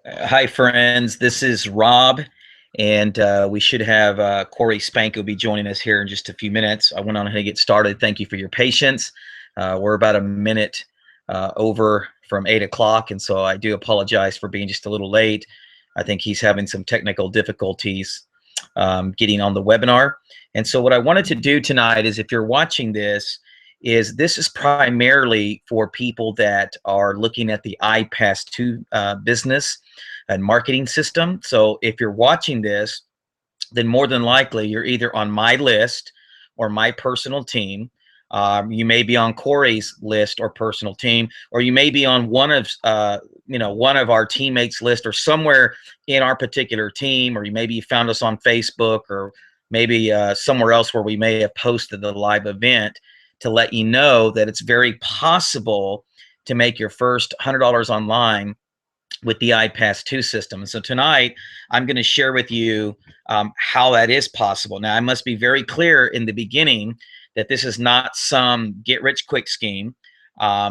Hi, friends. This is Rob, and we should have Corey Spanko be joining us here in just a few minutes. I went on ahead and get started. Thank you for your patience. We're about a minute over from 8 o'clock, and so I do apologize for being just a little late. I think he's having some technical difficulties getting on the webinar. And so what I wanted to do tonight is, if you're watching this, this is primarily for people that are looking at the IPAS 2 business and marketing system. So if you're watching this, then more than likely you're either on my list or my personal team. You may be on Corey's list or personal team, or you may be on one of one of our teammates' list, or somewhere in our particular team, or maybe you found us on Facebook, or maybe somewhere else where we may have posted the live event to let you know that it's very possible to make your first $100 online with the IPAS 2 system. And so tonight, I'm going to share with you how that is possible. Now, I must be very clear in the beginning that this is not some get-rich-quick scheme.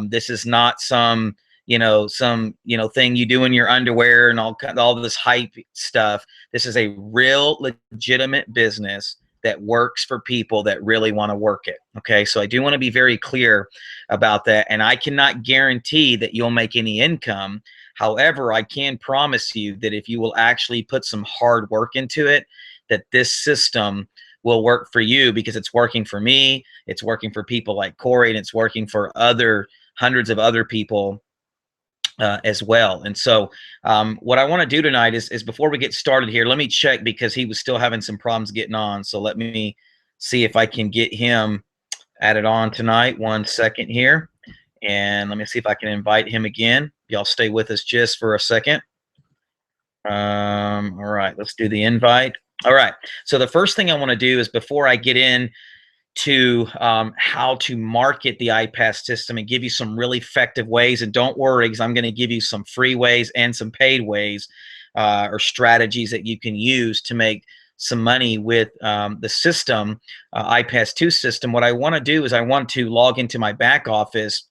This is not some thing you do in your underwear and all this hype stuff. This is a real legitimate business that works for people that really want to work it. Okay, so I do want to be very clear about that, and I cannot guarantee that you'll make any income. However, I can promise you that if you will actually put some hard work into it, that this system will work for you, because it's working for me, it's working for people like Corey, and it's working for hundreds of other people as well. And so what I want to do tonight is before we get started here, let me check, because he was still having some problems getting on. So let me see if I can get him added on tonight. 1 second here. And let me see if I can invite him again. Y'all stay with us just for a second. All right, let's do the invite. All right, so the first thing I want to do is, before I get in to how to market the IPAS system and give you some really effective ways, and don't worry, because I'm going to give you some free ways and some paid ways or strategies that you can use to make some money with the system, IPAS 2 system. What I want to do is I want to log into my back office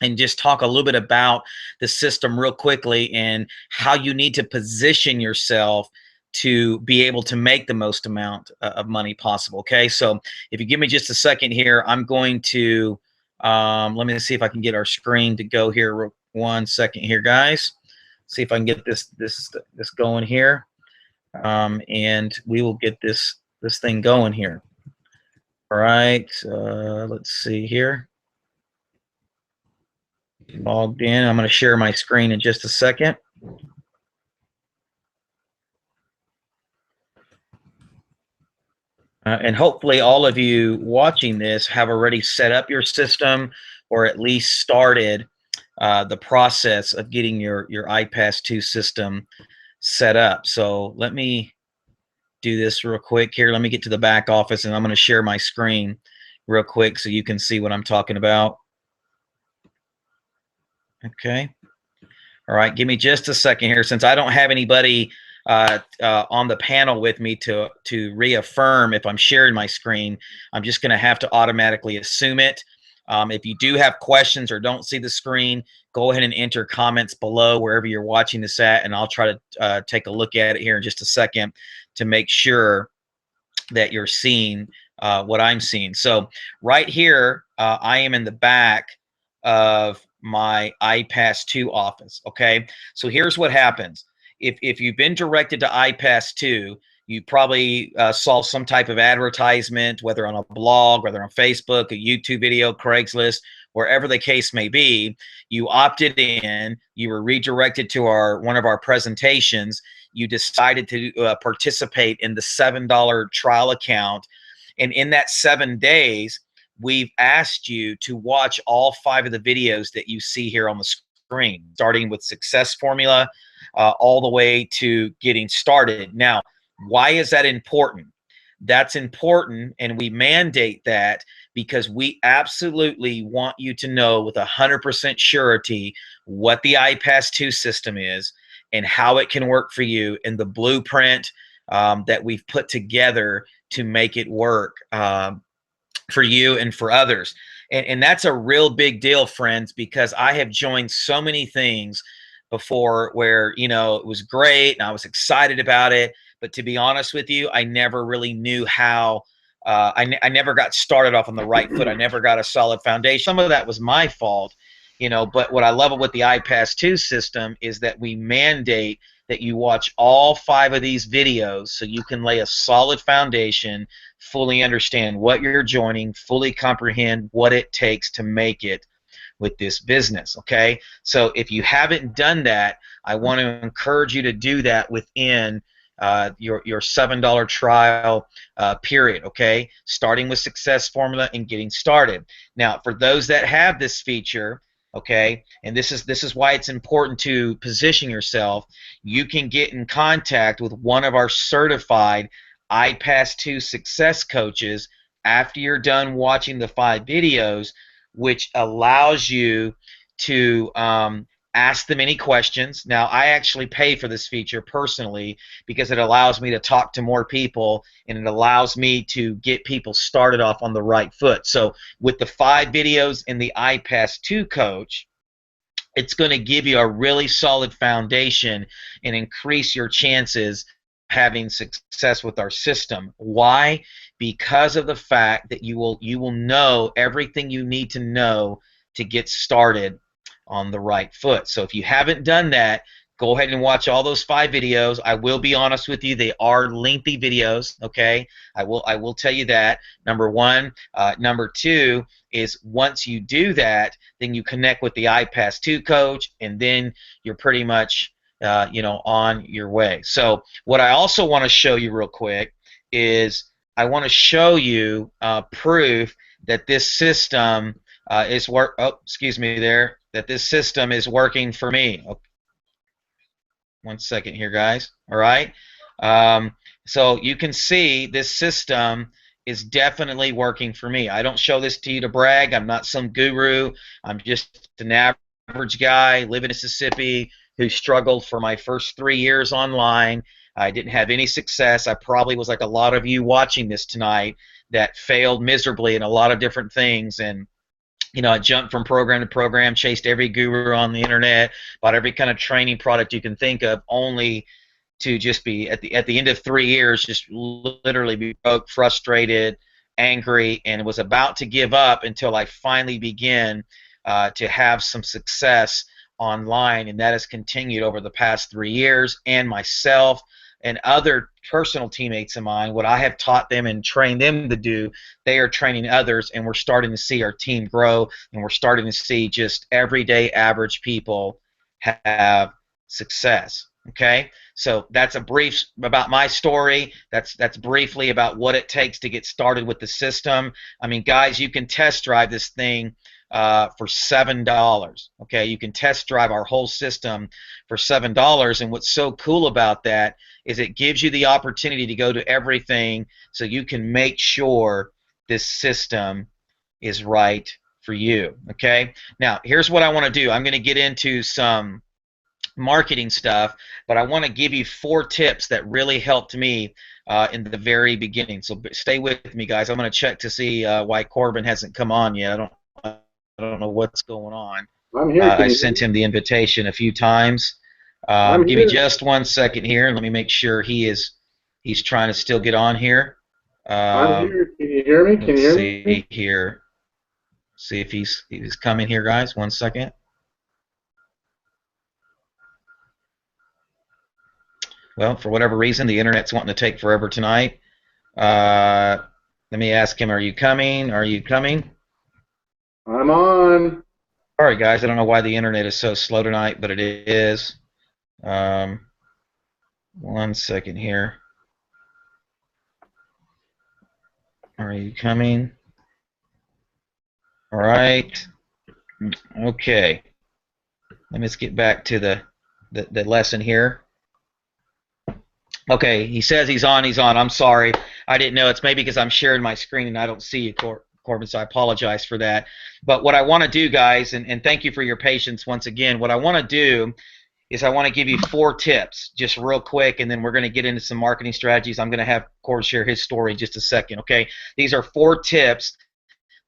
and just talk a little bit about the system real quickly, and how you need to position yourself to be able to make the most amount of money possible. Okay, so if you give me just a second here, I'm going to let me see if I can get our screen to go here. 1 second here, guys. See if I can get this going here, and we will get this thing going here. All right, let's see here. Logged in. I'm going to share my screen in just a second. And hopefully all of you watching this have already set up your system, or at least started the process of getting your IPAS 2 system set up. So let me do this real quick here. Let me get to the back office, and I'm going to share my screen real quick so you can see what I'm talking about. Okay. All right, give me just a second here, since I don't have anybody on the panel with me to reaffirm if I'm sharing my screen. I'm just going to have to automatically assume it. If you do have questions or don't see the screen, go ahead and enter comments below wherever you're watching this at, and I'll try to take a look at it here in just a second to make sure that you're seeing what I'm seeing. So right here, I am in the back of my IPAS 2 office. Okay, so here's what happens. If you've been directed to IPAS 2, you probably saw some type of advertisement, whether on a blog, whether on Facebook, a YouTube video, Craigslist, wherever the case may be. You opted in, you were redirected to one of our presentations, you decided to participate in the $7 trial account, and in that 7 days, we've asked you to watch all 5 of the videos that you see here on the screen, starting with success formula, all the way to getting started. Now, why is that important? That's important, and we mandate that because we absolutely want you to know with 100% surety what the IPAS 2 system is and how it can work for you, and the blueprint that we've put together to make it work for you and for others. And that's a real big deal, friends, because I have joined so many things, before where, you know, it was great and I was excited about it. But to be honest with you, I never really knew how. I never got started off on the right foot. I never got a solid foundation. Some of that was my fault, you know. But what I love with the IPAS 2 system is that we mandate that you watch all 5 of these videos so you can lay a solid foundation, fully understand what you're joining, fully comprehend what it takes to make it with this business. Okay, so if you haven't done that, I want to encourage you to do that within your $7 trial period. Okay, starting with Success Formula and getting started. Now, for those that have this feature, okay, and this is why it's important to position yourself. You can get in contact with one of our certified IPAS 2 success coaches after you're done watching the 5 videos, which allows you to ask them any questions. Now, I actually pay for this feature personally because it allows me to talk to more people and it allows me to get people started off on the right foot. So with the 5 videos in the IPAS 2 coach, it's going to give you a really solid foundation and increase your chances having success with our system. Why? Because of the fact that you will know everything you need to know to get started on the right foot. So if you haven't done that, go ahead and watch all those 5 videos. I will be honest with you, they are lengthy videos, okay? I will tell you that, number one. Number two is once you do that, then you connect with the IPAS 2 coach, and then you're pretty much you know, on your way. So what I also want to show you real quick is I want to show you proof that this system is that this system is working for me. Okay. 1 second here, guys. All right. So you can see this system is definitely working for me. I don't show this to you to brag. I'm not some guru. I'm just an average guy living in Mississippi who struggled for my first 3 years online. I didn't have any success. I probably was like a lot of you watching this tonight that failed miserably in a lot of different things. And you know, I jumped from program to program, chased every guru on the internet, bought every kind of training product you can think of, only to just be at the end of 3 years, just literally be broke, frustrated, angry, and was about to give up until I finally began to have some success online, and that has continued over the past 3 years. And myself and other personal teammates of mine, what I have taught them and trained them to do, they are training others, and we're starting to see our team grow, and we're starting to see just everyday average people have success. Okay, so that's a brief about my story. That's briefly about what it takes to get started with the system. I mean, guys, you can test drive this thing for $7. Okay, you can test drive our whole system for $7. And what's so cool about that is it gives you the opportunity to go to everything, so you can make sure this system is right for you. Okay, now here's what I want to do. I'm going to get into some marketing stuff, but I want to give you 4 tips that really helped me in the very beginning. So stay with me, guys. I'm going to check to see why Corbin hasn't come on yet. I don't know what's going on. I'm here. I sent him the invitation a few times. Give me just 1 second here, and let me make sure he's trying to still get on here. I'm here. Can you hear me? Can you hear me? See here. See if he's coming here, guys. 1 second. Well, for whatever reason, the internet's wanting to take forever tonight. Let me ask him, are you coming? Are you coming? I'm on. All right, guys. I don't know why the internet is so slow tonight, but it is. 1 second here. Are you coming? All right. Okay. Let me just get back to the lesson here. Okay, he says he's on. He's on. I'm sorry. I didn't know. It's maybe because I'm sharing my screen and I don't see you, Corbin, so I apologize for that. But what I want to do, guys, and thank you for your patience once again, what I want to do is I want to give you 4 tips just real quick, and then we're going to get into some marketing strategies. I'm going to have Cord share his story in just a second, okay? These are 4 tips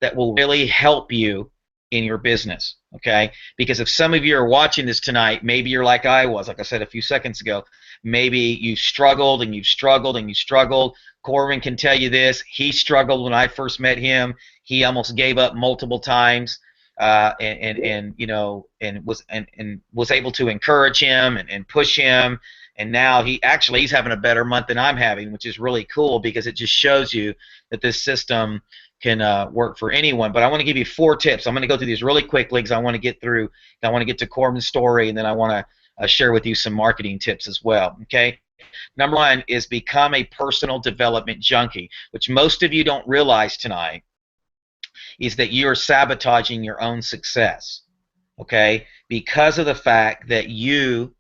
that will really help you in your business, Okay, because if some of you are watching this tonight, maybe you're like I was, like I said a few seconds ago, maybe you struggled and you've struggled and you struggled. Corbin can tell you this. He struggled when I first met him. He almost gave up multiple times, and you know, and was able to encourage him and push him. And now he's having a better month than I'm having, which is really cool because it just shows you that this system can work for anyone. But I want to give you 4 tips. I'm going to go through these really quickly because I want to get through. I want to get to Corbin's story, and then I want to share with you some marketing tips as well. Okay. Number 1 is become a personal development junkie, which most of you don't realize tonight is that you are sabotaging your own success. Okay, because of the fact that you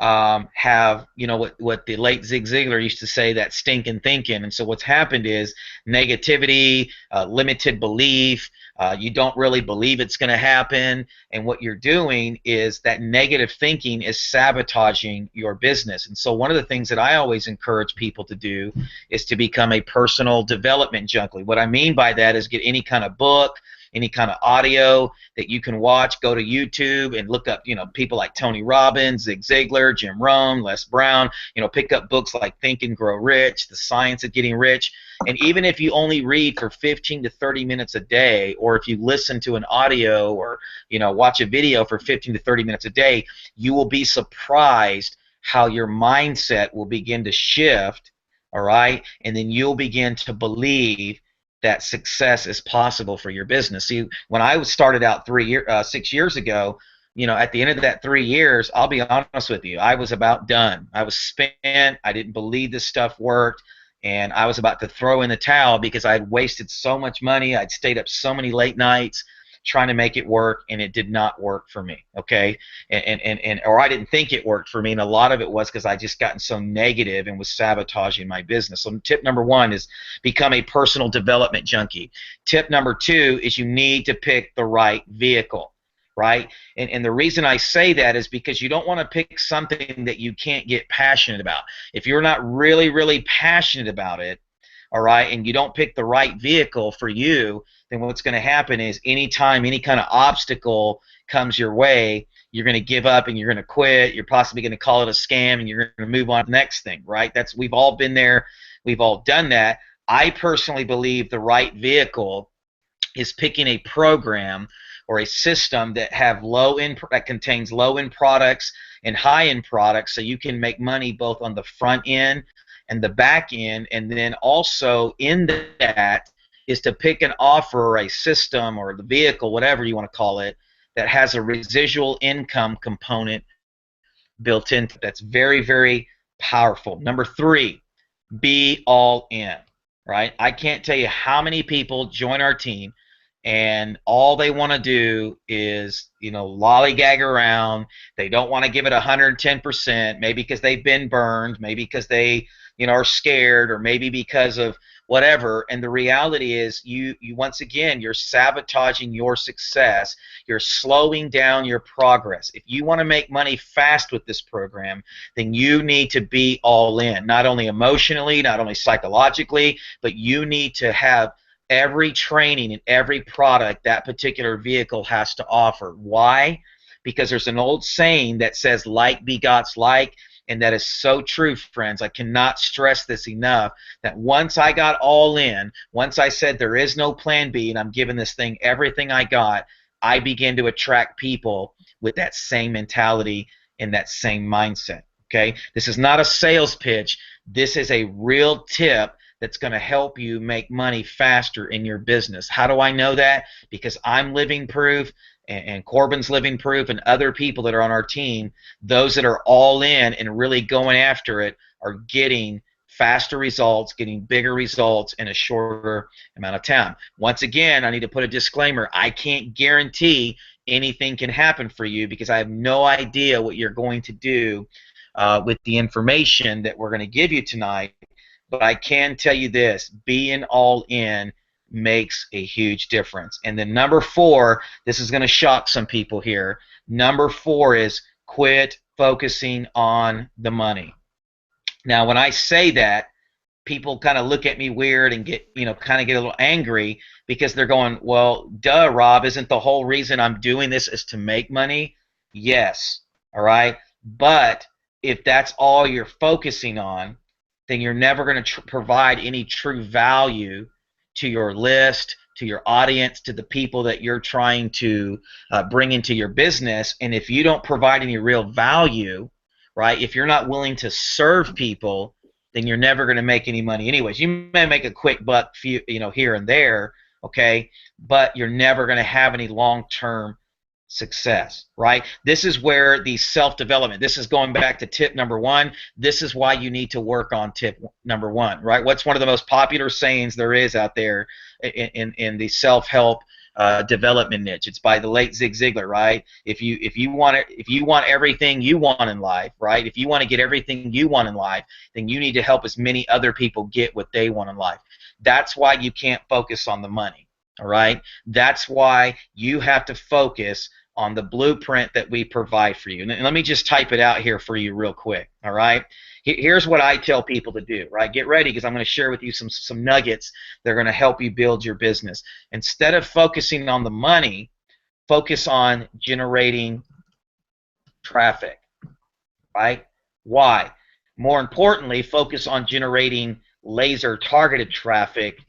have, you know, what the late Zig Ziglar used to say, that stinking thinking. And so what's happened is negativity, limited belief, you don't really believe it's going to happen, and what you're doing is that negative thinking is sabotaging your business. And so one of the things that I always encourage people to do is to become a personal development junkie. What I mean by that is get any kind of book, any kind of audio that you can watch. Go to YouTube and look up, you know, people like Tony Robbins, Zig Ziglar, Jim Rohn, Les Brown. You know, pick up books like Think and Grow Rich, The Science of Getting Rich. And even if you only read for 15 to 30 minutes a day, or if you listen to an audio or, you know, watch a video for 15 to 30 minutes a day, you will be surprised how your mindset will begin to shift. All right, and then you'll begin to believe that success is possible for your business. See, when I started out 6 years ago, you know, at the end of that 3 years, I'll be honest with you, I was about done. I was spent. I didn't believe this stuff worked, and I was about to throw in the towel because I'd wasted so much money. I'd stayed up so many late nights trying to make it work, and it did not work for me. Okay, or I didn't think it worked for me, and a lot of it was because I just gotten so negative and was sabotaging my business. So tip number 1 is become a personal development junkie. Tip number 2 is you need to pick the right vehicle. Right? And the reason I say that is because you don't want to pick something that you can't get passionate about. If you're not really, really passionate about it, all right, and you don't pick the right vehicle for you, then what's going to happen is anytime any kind of obstacle comes your way, you're going to give up and you're going to quit. You're possibly going to call it a scam and you're going to move on to the next thing, right? We've all been there. We've all done that. I personally believe the right vehicle is picking a program or a system that that contains low-end products and high-end products, so you can make money both on the front end and the back end. And then also in that is to pick an offer or a system or the vehicle, whatever you want to call it, that has a residual income component built in. That's very, very powerful. Number 3, be all in. Right? I can't tell you how many people join our team and all they want to do is, you know, lollygag around. They don't want to give it 110%, maybe because they've been burned, maybe because they, you know, are scared, or maybe because of whatever. And the reality is you once again, you're sabotaging your success. You're slowing down your progress. If you want to make money fast with this program, then you need to be all in, not only emotionally, not only psychologically, but you need to have every training and every product that particular vehicle has to offer. Why? Because there's an old saying that says like begots like, and that is so true, friends. I cannot stress this enough, that once I got all in, once I said there is no plan B and I'm giving this thing everything I got, I began to attract people with that same mentality and that same mindset. Okay? This is not a sales pitch. This is a real tip that's going to help you make money faster in your business. How do I know that? Because I'm living proof, and Corbin's living proof, and other people that are on our team, those that are all in and really going after it are getting faster results, getting bigger results in a shorter amount of time. Once again, I need to put a disclaimer. I can't guarantee anything can happen for you because I have no idea what you're going to do with the information that we're going to give you tonight. But I can tell you this, being all in makes a huge difference. And then number 4, this is going to shock some people here. Number 4 is quit focusing on the money. Now, when I say that, people kind of look at me weird and get, kind of get a little angry because they're going, well, duh, Rob, isn't the whole reason I'm doing this is to make money? Yes. All right. But if that's all you're focusing on, then you're never going to provide any true value to your list, to your audience, to the people that you're trying to bring into your business. And if you don't provide any real value, right, if you're not willing to serve people, then you're never going to make any money anyways. You may make a quick buck, here and there, okay, but you're never going to have any long-term success, right? This is where the self-development, this is going back to tip number one. This is why you need to work on tip number one, right? What's one of the most popular sayings there is out there in the self-help development niche? It's by the late Zig Ziglar, right? If you want everything you want in life, right? If you want to get everything you want in life, then you need to help as many other people get what they want in life. That's why you can't focus on the money. All right, that's why you have to focus on the blueprint that we provide for you. And let me just type it out here for you real quick. All right, here's what I tell people to do. Right, get ready because I'm going to share with you some nuggets that are going to help you build your business. Instead of focusing on the money, focus on generating traffic. Right? Why? More importantly, focus on generating laser targeted traffic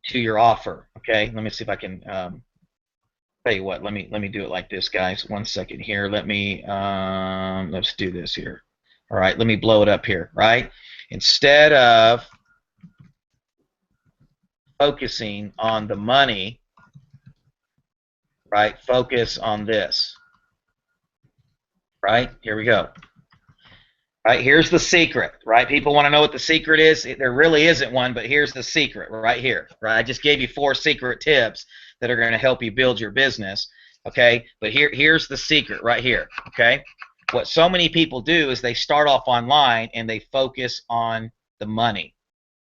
to your offer. Okay, let me see if I can tell you what. Let me do it like this, guys. 1 second here. Let me let's do this here. All right, let me blow it up here. Right, instead of focusing on the money, right, focus on this. Right, here we go. Right, here's the secret, right? People want to know what the secret is. There really isn't one, but here's the secret right here, right? I just gave you 4 secret tips that are going to help you build your business, okay? But here's the secret right here, okay? What so many people do is they start off online and they focus on the money,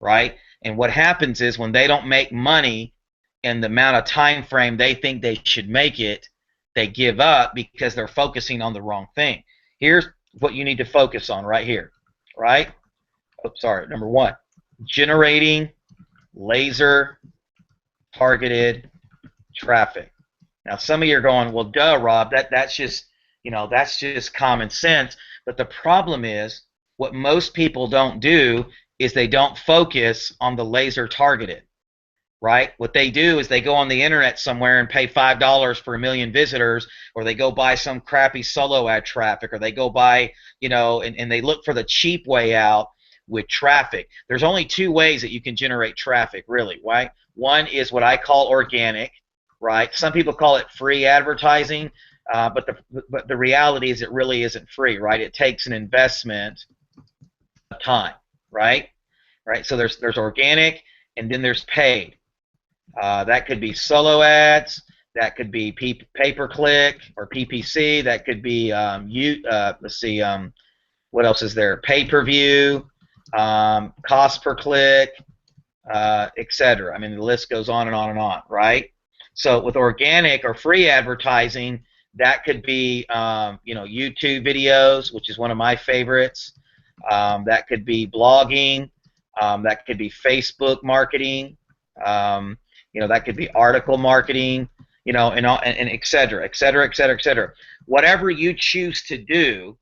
right? And what happens is when they don't make money in the amount of time frame they think they should make it, they give up because they're focusing on the wrong thing. Here's what you need to focus on right here, right? Oh, sorry, number 1, generating laser targeted traffic. Now some of you are going, well, duh, Rob, that's just, that's just common sense. But the problem is what most people don't do is they don't focus on the laser targeted. Right? What they do is they go on the internet somewhere and pay $5 for 1 million visitors, or they go buy some crappy solo ad traffic, or they go buy, and they look for the cheap way out with traffic. There's only 2 ways that you can generate traffic, really, right? One is what I call organic, right? Some people call it free advertising, but the reality is it really isn't free, right? It takes an investment of time, right? Right? So there's organic, and then there's paid. That could be solo ads. That could be pay-per-click or PPC. That could be let's see, what else is there? Pay-per-view, cost per click, etc. I mean, the list goes on and on and on, right? So with organic or free advertising, that could be YouTube videos, which is one of my favorites. That could be blogging. That could be Facebook marketing. That could be article marketing, and et cetera, et cetera, et cetera, et cetera. Whatever you choose to do,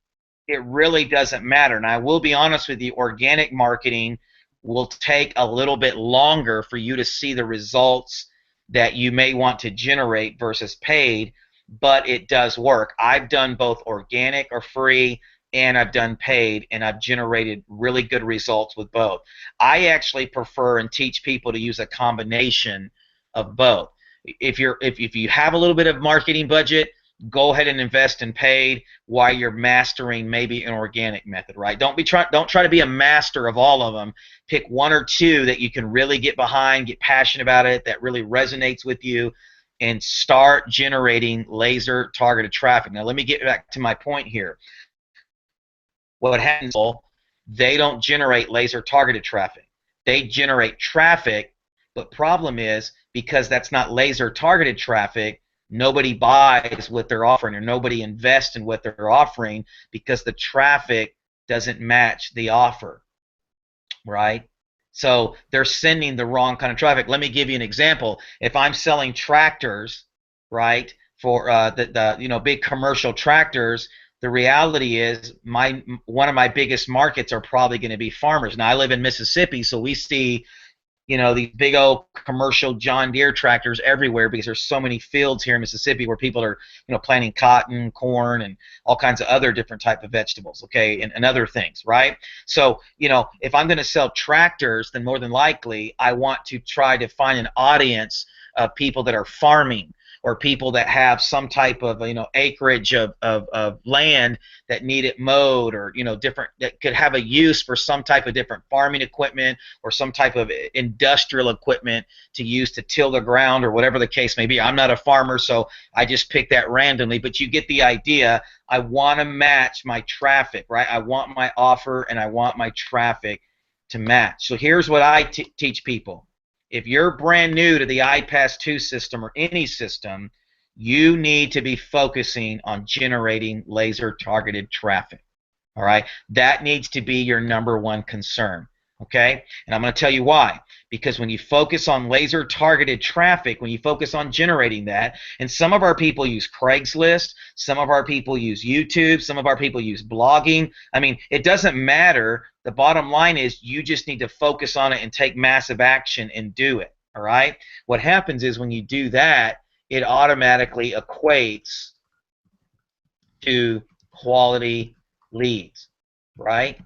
it really doesn't matter. And I will be honest with you, organic marketing will take a little bit longer for you to see the results that you may want to generate versus paid, but it does work. I've done both organic or free, and I've done paid, and I've generated really good results with both. I actually prefer and teach people to use a combination of both. If you have a little bit of marketing budget, go ahead and invest in paid while you're mastering maybe an organic method, right? Don't try to be a master of all of them. Pick 1 or 2 that you can really get behind, get passionate about it, that really resonates with you, and start generating laser targeted traffic. Now let me get back to my point here. What happens is they don't generate laser targeted traffic. They generate traffic, but problem is because that's not laser targeted traffic, nobody buys what they're offering, or nobody invests in what they're offering because the traffic doesn't match the offer, right? So they're sending the wrong kind of traffic. Let me give you an example. If I'm selling tractors, right, for the big commercial tractors, the reality is one of my biggest markets are probably going to be farmers. Now I live in Mississippi, so we see these big old commercial John Deere tractors everywhere because there's so many fields here in Mississippi where people are, planting cotton, corn, and all kinds of other different type of vegetables, okay, and other things, right? So, if I'm going to sell tractors, then more than likely I want to try to find an audience of people that are farming or people that have some type of acreage of land that need it mowed, or different, that could have a use for some type of different farming equipment or some type of industrial equipment to use to till the ground or whatever the case may be. I'm not a farmer, so I just picked that randomly, but you get the idea. I want to match my traffic, right? I want my offer and I want my traffic to match. So here's what I teach people. If you're brand new to the IPAS 2 system or any system, you need to be focusing on generating laser targeted traffic. All right, that needs to be your number one concern. Okay, and I'm going to tell you why. Because when you focus on laser targeted traffic, when you focus on generating that, and some of our people use Craigslist, some of our people use YouTube, some of our people use blogging. I mean, it doesn't matter. The bottom line is you just need to focus on it and take massive action and do it. All right, what happens is when you do that, it automatically equates to quality leads, right?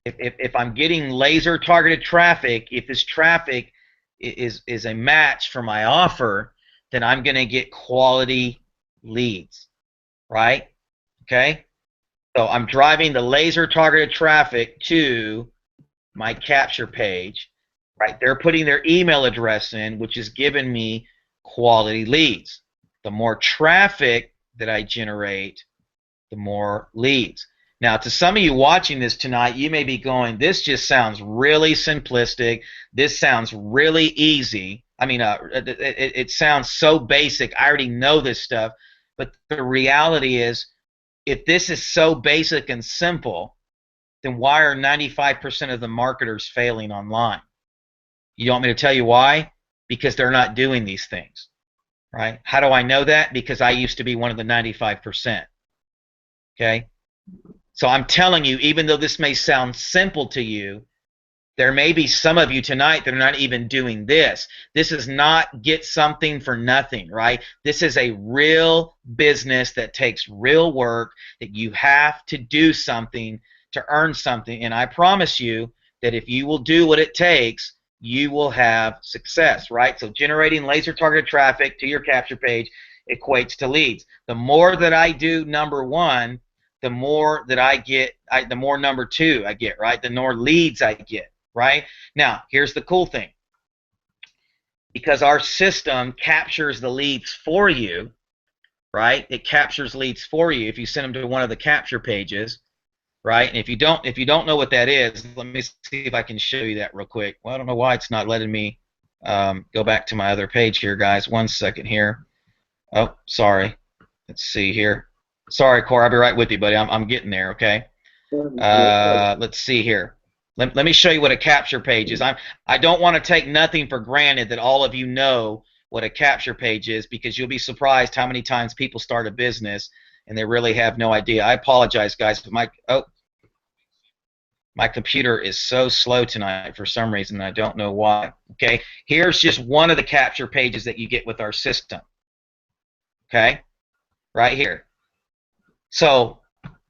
If I'm getting laser targeted traffic, if this traffic is a match for my offer, then I'm going to get quality leads, right? Okay, so I'm driving the laser targeted traffic to my capture page, right? They're putting their email address in, which is giving me quality leads. The more traffic that I generate, the more leads. Now, to some of you watching this tonight, you may be going, this just sounds really simplistic. This sounds really easy. I mean, it sounds so basic. I already know this stuff. But the reality is, if this is so basic and simple, then why are 95% of the marketers failing online? You want me to tell you why? Because they're not doing these things, right? How do I know that? Because I used to be one of the 95%. Okay? So I'm telling you, even though this may sound simple to you, there may be some of you tonight that are not even doing this. This is not get something for nothing, right? This is a real business that takes real work, that you have to do something to earn something. And I promise you that if you will do what it takes, you will have success, right? So generating laser targeted traffic to your capture page equates to leads. The more that I do number one, the more that I get, the more number two I get, right? The more leads I get, right? Now, here's the cool thing. Because our system captures the leads for you, right? It captures leads for you if you send them to one of the capture pages, right? And if you don't know what that is, let me see if I can show you that real quick. Well, I don't know why it's not letting me go back to my other page here, guys. One second here. Oh, sorry. Let's see here. Sorry, Corey. I'll be right with you, buddy. I'm getting there, okay? Let's see here. Let me show you what a capture page is. I don't want to take nothing for granted that all of you know what a capture page is, because you'll be surprised how many times people start a business and they really have no idea. I apologize, guys, but my computer is so slow tonight for some reason. I don't know why. Okay, here's just one of the capture pages that you get with our system. Okay, right here. So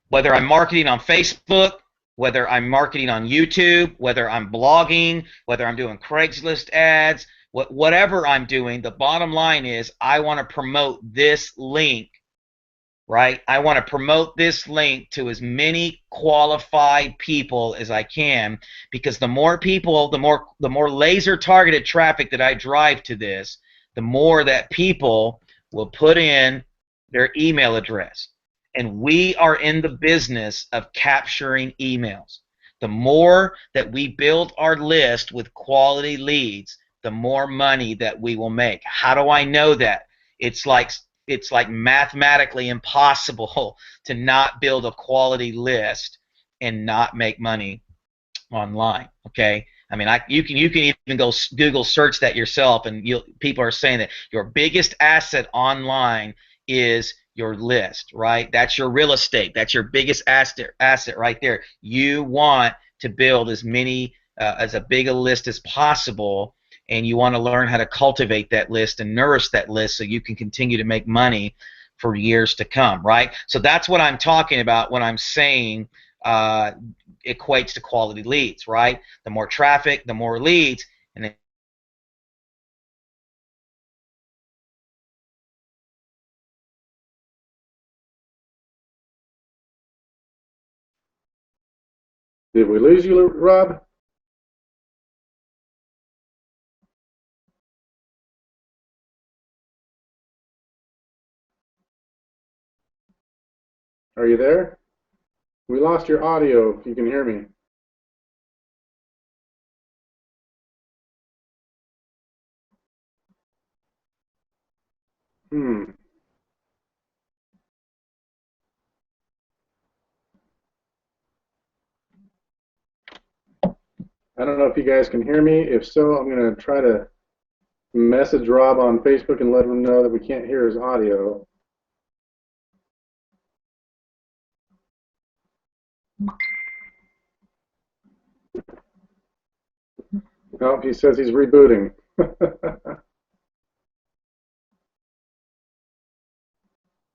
whether I'm marketing on Facebook, whether I'm marketing on YouTube, whether I'm blogging, whether I'm doing Craigslist ads, whatever I'm doing, the bottom line is I want to promote this link, right? I want to promote this link to as many qualified people as I can, because the more people, the more laser targeted traffic that I drive to this, the more that people will put in their email address. And we are in the business of capturing emails. The more that we build our list with quality leads, the more money that we will make. How do I know that? It's like mathematically impossible to not build a quality list and not make money online. Okay, I mean, you can even go Google search that yourself, and people are saying that your biggest asset online is your list, right? That's your real estate. That's your biggest asset right there. You want to build as many as a big a list as possible, and you want to learn how to cultivate that list and nourish that list so you can continue to make money for years to come, right? So that's what I'm talking about when I'm saying equates to quality leads, right? The more traffic, the more leads, and then Did we lose you, Rob? Are you there? We lost your audio, if you can hear me. Hmm. I don't know if you guys can hear me. If so, I'm going to try to message Rob on Facebook and let him know that we can't hear his audio. Oh, he says he's rebooting.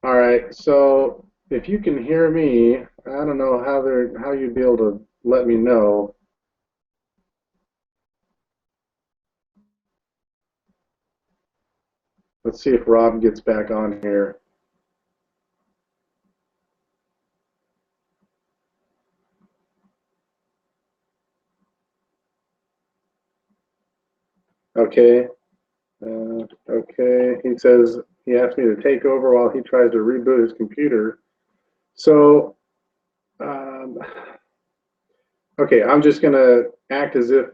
All right, so if you can hear me, I don't know how you'd be able to let me know. Let's see if Rob gets back on here. Okay. Okay. He says he asked me to take over while he tries to reboot his computer. So, okay, I'm just going to act as if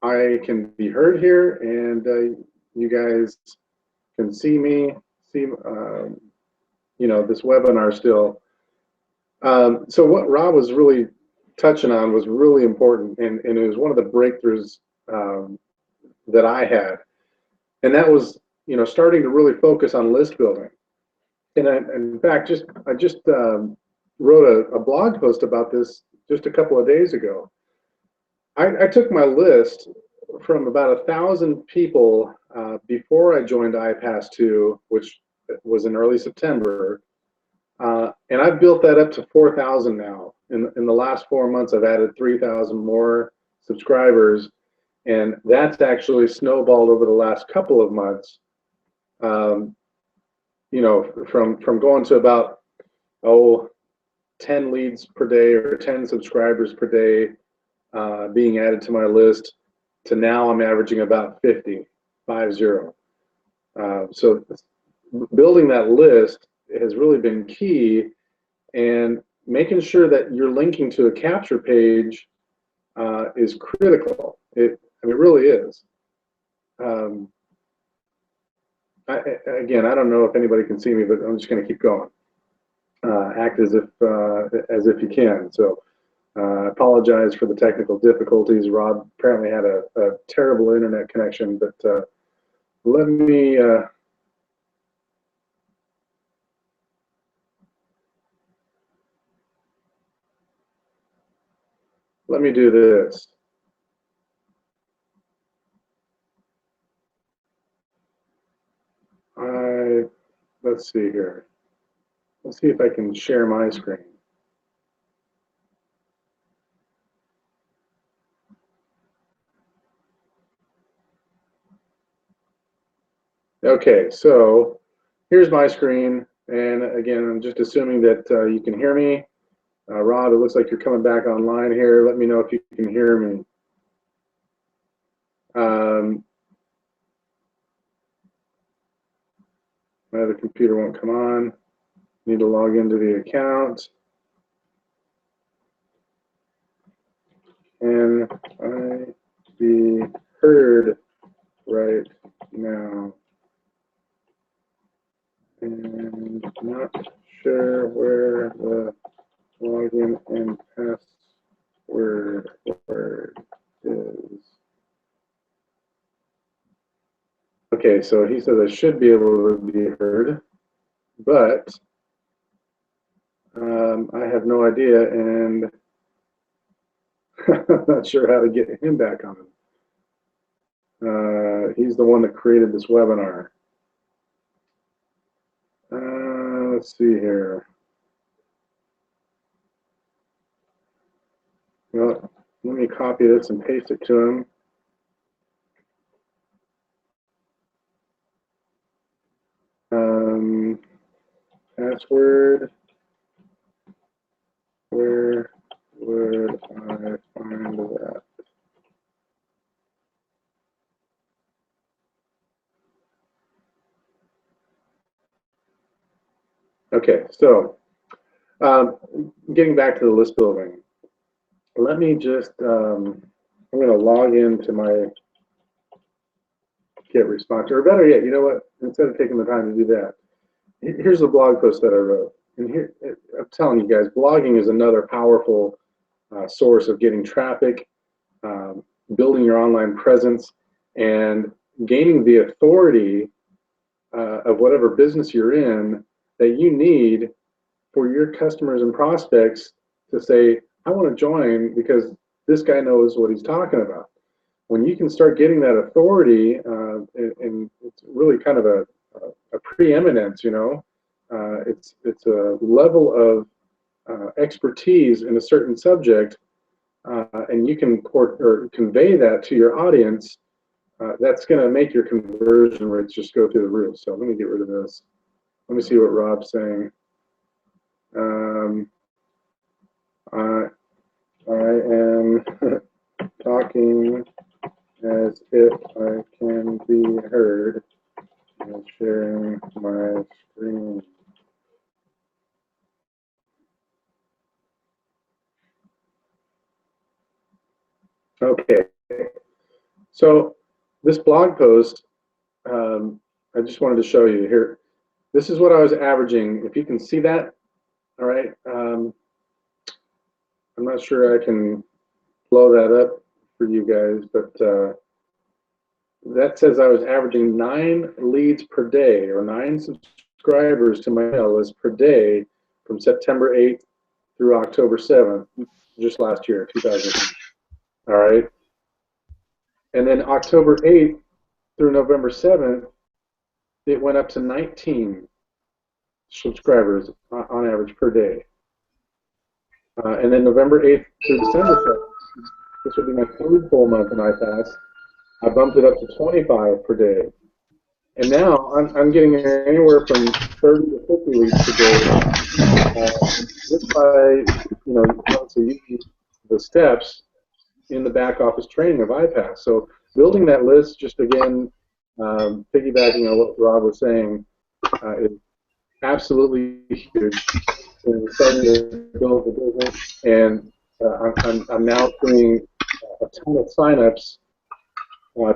I can be heard here, and you guys can see me, see, this webinar still. So what Rob was really touching on was really important, and it was one of the breakthroughs that I had, and that was, starting to really focus on list building. And in fact, I just wrote a blog post about this just a couple of days ago. I took my list from about 1,000 people before I joined IPAS 2, which was in early September, and I've built that up to 4,000 now. In the last 4 months, I've added 3,000 more subscribers, and that's actually snowballed over the last couple of months. From going to about 10 leads per day or 10 subscribers per day being added to my list, to now I'm averaging about 50. So building that list has really been key, and making sure that you're linking to a capture page is critical. It really is. Again, I don't know if anybody can see me, but I'm just going to keep going. Act as if you can. So I apologize for the technical difficulties. Rob apparently had a terrible internet connection, but let me do this. Let's see here. Let's see if I can share my screen. Okay, so here's my screen, and again, I'm just assuming that you can hear me. Rob, it looks like you're coming back online here. Let me know if you can hear me. My other computer won't come on. Need to log into the account. Can I be heard right now? And not sure where the login and password is. Okay, so he says I should be able to be heard, but I have no idea, and I'm not sure how to get him back on. He's the one that created this webinar. Let's see here. Well, let me copy this and paste it to him. Password. Where would I find that? Okay, so getting back to the list building, let me just, I'm going to log into my get response, or better yet, you know what, instead of taking the time to do that, here's the blog post that I wrote. And here, I'm telling you guys, blogging is another powerful source of getting traffic, building your online presence, and gaining the authority of whatever business you're in that you need for your customers and prospects to say, I want to join because this guy knows what he's talking about. When you can start getting that authority, and it's really kind of a preeminence, you know, it's a level of expertise in a certain subject, and you can convey that to your audience, that's going to make your conversion rates just go through the roof. So let me get rid of this. Let me see what Rob's saying. I am talking as if I can be heard and sharing my screen. Okay, so this blog post, I just wanted to show you here. This is what I was averaging. If you can see that, all right. I'm not sure I can blow that up for you guys, but that says I was averaging 9 leads per day, or 9 subscribers to my email list per day from September 8th through October 7th, just last year, 2008. All right. And then October 8th through November 7th, it went up to 19 subscribers on average per day. And then November 8th through December 7th, this would be my 3rd full month in IPAS, I bumped it up to 25 per day. And now I'm getting anywhere from 30 to 50 leads per day, just by, you know, obviously using the steps in the back office training of IPAS. So building that list, just again, piggybacking on what Rob was saying, is absolutely huge in starting to build the business. And I'm now seeing a ton of signups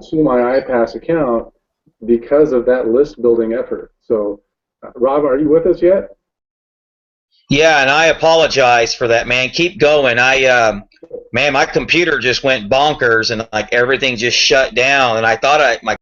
to my IPAS account because of that list building effort. So, Rob, are you with us yet? Yeah, and I apologize for that, man. Keep going. Man, my computer just went bonkers and like everything just shut down, and I thought my